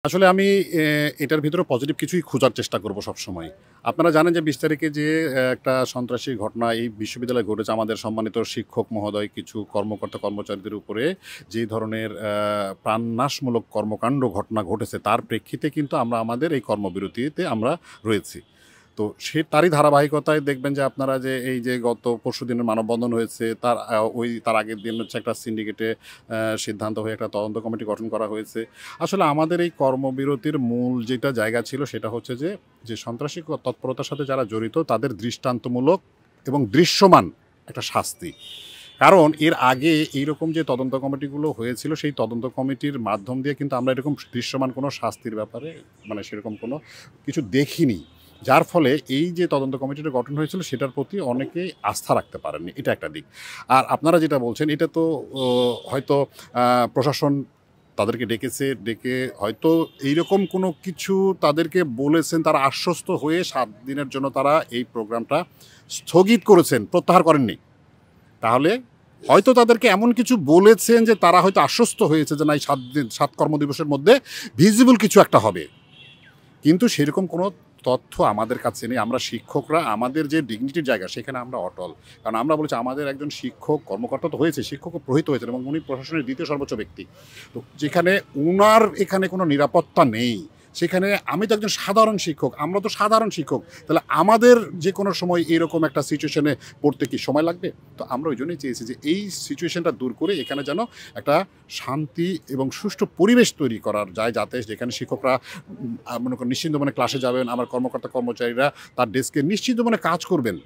আসলে আমি এটার ভিতরে পজিটিভ কিছুই খোঁজার চেষ্টা করব সবসময়। আপনারা জানেন যে ২০ তারিখে যে একটা সন্ত্রাসী ঘটনা এই বিশ্ববিদ্যালয়ে ঘটেছে, আমাদের সম্মানিত শিক্ষক মহোদয় কিছু কর্মকর্তা-কর্মচারীদের উপরে যে ধরনের প্রাণনাশমূলক কর্মকাণ্ড ঘটনা ঘটেছে, তার প্রেক্ষিতে কিন্তু আমরা আমাদের এই কর্মবিরতিতে আমরা রয়েছি। তো তারই ধারাবাহিকতায় দেখবেন যে আপনারা যে এই যে গত পরশুদিনের মানববন্ধন হয়েছে, তার আগের দিন হচ্ছে একটা সিন্ডিকেটে সিদ্ধান্ত হয়ে একটা তদন্ত কমিটি গঠন করা হয়েছে। আসলে আমাদের এই কর্মবিরতির মূল যেটা জায়গা ছিল সেটা হচ্ছে যে সন্ত্রাসী তৎপরতার সাথে যারা জড়িত তাদের দৃষ্টান্তমূলক এবং দৃশ্যমান একটা শাস্তি। কারণ এর আগে এইরকম যে তদন্ত কমিটিগুলো হয়েছিল, সেই তদন্ত কমিটির মাধ্যম দিয়ে কিন্তু আমরা এরকম দৃশ্যমান কোনো শাস্তির ব্যাপারে মানে সেরকম কোনো কিছু দেখিনি। যার ফলে এই যে তদন্ত কমিটিটা গঠন হয়েছিল সেটার প্রতি অনেকেই আস্থা রাখতে পারেননি। এটা একটা দিক। আর আপনারা যেটা বলছেন এটা তো হয়তো প্রশাসন তাদেরকে ডেকে হয়তো এইরকম কোনো কিছু তাদেরকে বলেছেন, তারা আশ্বস্ত হয়ে ৭ দিনের জন্য তারা এই প্রোগ্রামটা স্থগিত করেছেন, প্রত্যাহার করেননি। তাহলে হয়তো তাদেরকে এমন কিছু বলেছেন যে তারা হয়তো আশ্বস্ত হয়েছে যে না, এই ৭ কর্মদিবসের মধ্যে ভিজিবল কিছু একটা হবে। কিন্তু সেরকম কোনো তথ্য আমাদের কাছে নেই। আমরা শিক্ষকরা আমাদের যে ডিগনিটির জায়গা সেখানে আমরা অটল। কারণ আমরা বলেছি আমাদের একজন শিক্ষক কর্মকর্তা তো হয়েছে, শিক্ষকও প্রহিত হয়েছেন এবং উনি প্রশাসনের দ্বিতীয় সর্বোচ্চ ব্যক্তি। তো যেখানে উনার এখানে কোনো নিরাপত্তা নেই, সেখানে আমি তো একজন সাধারণ শিক্ষক, আমরা তো সাধারণ শিক্ষক, তাহলে আমাদের যে কোনো সময় এরকম একটা সিচুয়েশনে পড়তে কি সময় লাগবে? তো আমরা ওই জন্যই চেয়েছি যে এই সিচুয়েশনটা দূর করে এখানে যেন একটা শান্তি এবং সুষ্ঠু পরিবেশ তৈরি করার যায়, যাতে যেখানে শিক্ষকরা মনে করেন নিশ্চিন্ত মনে ক্লাসে যাবেন, আমার কর্মকর্তা-কর্মচারীরা তার ডেস্কে নিশ্চিন্ত মনে কাজ করবেন।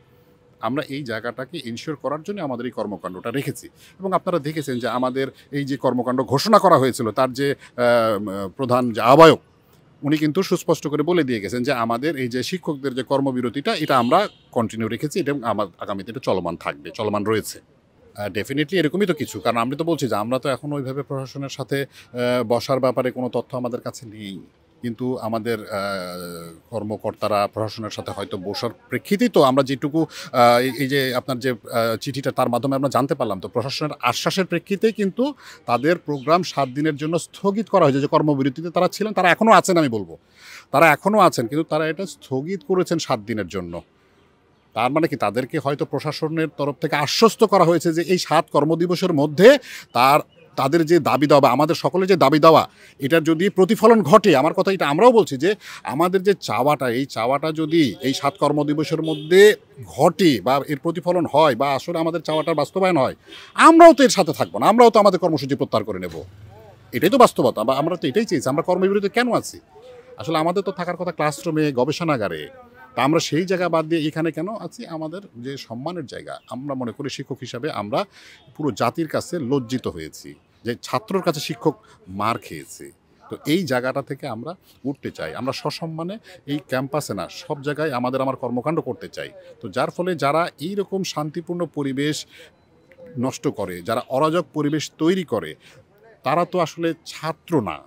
আমরা এই জায়গাটাকে এনশিওর করার জন্য আমাদের এই কর্মকাণ্ডটা রেখেছি। এবং আপনারা দেখেছেন যে আমাদের এই যে কর্মকাণ্ড ঘোষণা করা হয়েছিল, তার যে প্রধান যে আহ্বায়ক, উনি কিন্তু সুস্পষ্ট করে বলে দিয়ে গেছেন যে আমাদের এই যে শিক্ষকদের যে কর্মবিরতিটা এটা আমরা কন্টিনিউ রেখেছি এবং আগামীতে এটা চলমান থাকবে, চলমান রয়েছে। ডেফিনিটলি এরকমই তো কিছু। কারণ আমি তো বলছি যে আমরা তো এখন ওইভাবে প্রশাসনের সাথে বসার ব্যাপারে কোনো তথ্য আমাদের কাছে নেই। কিন্তু আমাদের কর্মকর্তারা প্রশাসনের সাথে হয়তো বসার প্রেক্ষিতেই তো আমরা যেটুকু এই যে আপনার যে চিঠিটা তার মাধ্যমে আমরা জানতে পারলাম, তো প্রশাসনের আশ্বাসের প্রেক্ষিতেই কিন্তু তাদের প্রোগ্রাম ৭ দিনের জন্য স্থগিত করা হয়েছে। যে কর্মবিরতিতে তারা ছিলেন, তারা এখনও আছেন, আমি বলব তারা এখনও আছেন, কিন্তু তারা এটা স্থগিত করেছেন ৭ দিনের জন্য। তার মানে কি তাদেরকে হয়তো প্রশাসনের তরফ থেকে আশ্বস্ত করা হয়েছে যে এই ৭ কর্মদিবসের মধ্যে তাদের যে দাবি দেওয়া বা আমাদের সকলের যে দাবি দেওয়া, এটার যদি প্রতিফলন ঘটে, আমার কথা এটা আমরাও বলছি যে আমাদের যে চাওয়াটা, এই চাওয়াটা যদি এই ৭ কর্মদিবসের মধ্যে ঘটে বা এর প্রতিফলন হয় বা আসলে আমাদের চাওয়াটার বাস্তবায়ন হয়, আমরাও তো এর সাথে থাকবো না, আমরাও তো আমাদের কর্মসূচি প্রত্যাহার করে নেব। এটাই তো বাস্তবতা। বা আমরা তো এটাই চেয়েছি। আমরা কর্মবিরতিতে কেন আছি? আসলে আমাদের তো থাকার কথা ক্লাসরুমে, গবেষণাগারে। তা আমরা সেই জায়গা বাদ দিয়ে এখানে কেন আছি? আমাদের যে সম্মানের জায়গা, আমরা মনে করি শিক্ষক হিসাবে আমরা পুরো জাতির কাছে লজ্জিত হয়েছি যে ছাত্রর কাছে শিক্ষক মার খেয়েছে। তো এই জায়গাটা থেকে আমরা উঠতে চাই। আমরা সসম্মানে এই ক্যাম্পাসে না, সব জায়গায় আমার কর্মকাণ্ড করতে চাই। তো যার ফলে যারা এইরকম শান্তিপূর্ণ পরিবেশ নষ্ট করে, যারা অরাজক পরিবেশ তৈরি করে, তারা তো আসলে ছাত্র না।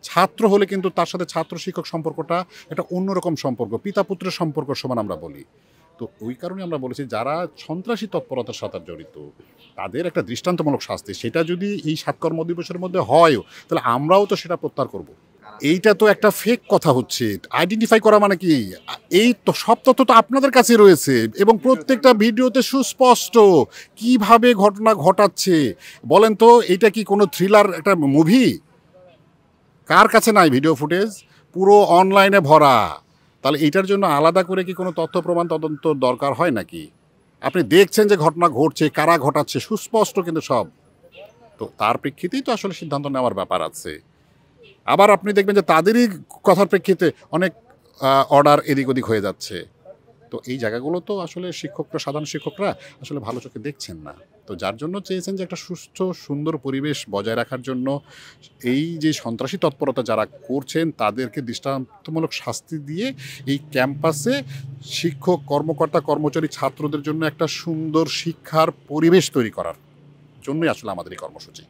ছাত্র হলে কিন্তু তার সাথে ছাত্র শিক্ষক সম্পর্কটা একটা অন্যরকম সম্পর্ক, পিতা পুত্রের সম্পর্ক সমান আমরা বলি। তো ওই কারণে আমরা বলেছি যারা সন্ত্রাসী তৎপরতার সাথে জড়িত তাদের একটা দৃষ্টান্তমূলক শাস্তি, সেটা যদি এই ৭ কর্মদিবসের মধ্যে হয়ও, তাহলে আমরাও তো সেটা প্রত্যাহার করব। এইটা তো একটা ফেক কথা হচ্ছে। আইডেন্টিফাই করা মানে কি? এই তো সব তথ্য তো আপনাদের কাছে রয়েছে এবং প্রত্যেকটা ভিডিওতে সুস্পষ্ট কিভাবে ঘটনা ঘটাচ্ছে। বলেন তো, এটা কি কোনো থ্রিলার একটা মুভি? কার কাছে নাই ভিডিও ফুটেজ? পুরো অনলাইনে ভরা। তাহলে এইটার জন্য আলাদা করে কি কোনো তথ্য প্রমাণ তদন্ত দরকার হয় নাকি? আপনি দেখছেন যে ঘটনা ঘটছে, কারা ঘটাচ্ছে, সুস্পষ্ট কিন্তু সব। তো তার প্রেক্ষিতেই তো আসলে সিদ্ধান্ত নেওয়ার ব্যাপার আছে। আবার আপনি দেখবেন যে তাদেরই কথার প্রেক্ষিতে অনেক অর্ডার এদিক ওদিক হয়ে যাচ্ছে। তো এই জায়গাগুলো তো আসলে সাধারণ শিক্ষকরা আসলে ভালো চোখে দেখছেন না। তো যার জন্য চেয়েছেন যে একটা সুস্থ সুন্দর পরিবেশ বজায় রাখার জন্য এই যে সন্ত্রাসী তৎপরতা যারা করছেন তাদেরকে দৃষ্টান্তমূলক শাস্তি দিয়ে এই ক্যাম্পাসে শিক্ষক, কর্মকর্তা, কর্মচারী, ছাত্রদের জন্য একটা সুন্দর শিক্ষার পরিবেশ তৈরি করার জন্যই আসলে আমাদের এই কর্মসূচি।